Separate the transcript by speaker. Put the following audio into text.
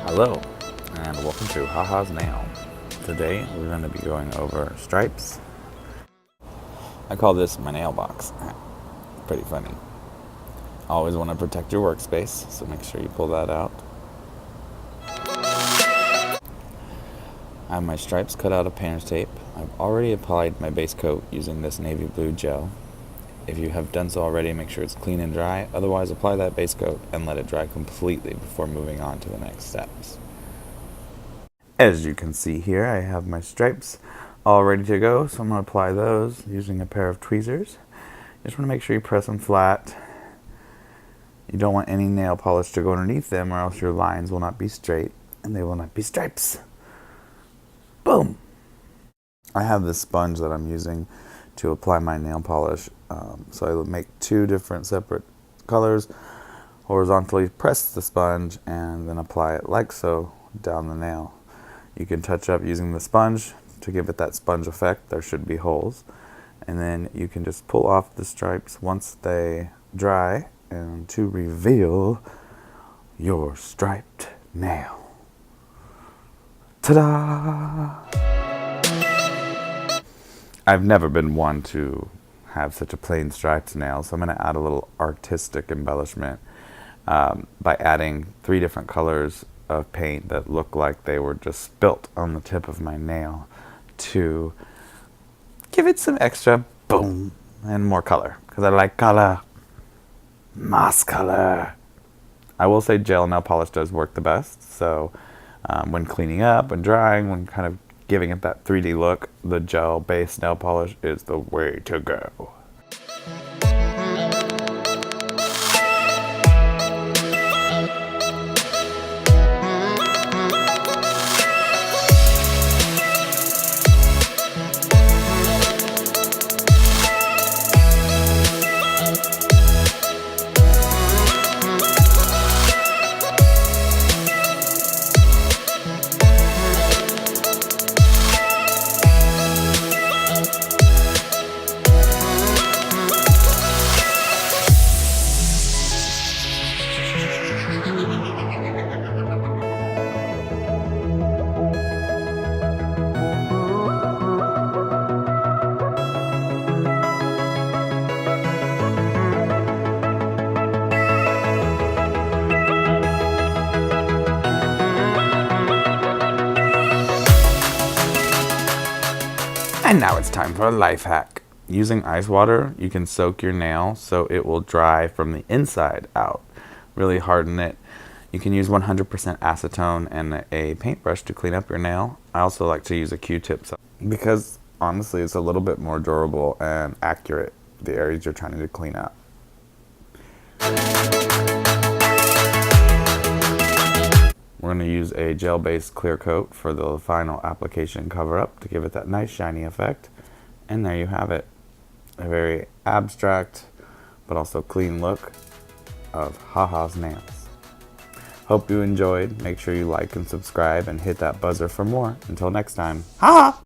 Speaker 1: Hello, and welcome to Haha's Nail. Today we're going to be going over stripes. I call this my nail box. Pretty funny. Always want to protect your workspace, so make sure you pull that out. I have my stripes cut out of painter's tape. I've already applied my base coat using this navy blue gel. If you have done so already, make sure it's clean and dry. Otherwise, apply that base coat and let it dry completely before moving on to the next steps. As you can see here, I have my stripes all ready to go, so I'm going to apply those using a pair of tweezers. Just want to make sure you press them flat. You don't want any nail polish to go underneath them, or else your lines will not be straight and they will not be stripes. Boom! I have this sponge that I'm using to apply my nail polish. So I will make two different separate colors, horizontally press the sponge, and then apply it like so down the nail. You can touch up using the sponge to give it that sponge effect. There should be holes. And then you can just pull off the stripes once they dry, and to reveal your striped nail. Ta-da! I've never been one to have such a plain striped nail, so I'm going to add a little artistic embellishment by adding 3 different colors of paint that look like they were just spilt on the tip of my nail to give it some extra boom and more color, because I like color. Moss color. I will say gel nail polish does work the best, so when cleaning up and drying, when kind of giving it that 3D look, the gel-based nail polish is the way to go. And now it's time for a life hack. Using ice water, you can soak your nail so it will dry from the inside out. Really harden it. You can use 100% acetone and a paintbrush to clean up your nail. I also like to use a Q-tip because honestly it's a little bit more durable and accurate, the areas you're trying to clean up. We're going to use a gel-based clear coat for the final application cover-up to give it that nice shiny effect. And there you have it. A very abstract but also clean look of Haha's nails. Hope you enjoyed. Make sure you like and subscribe and hit that buzzer for more. Until next time, haha!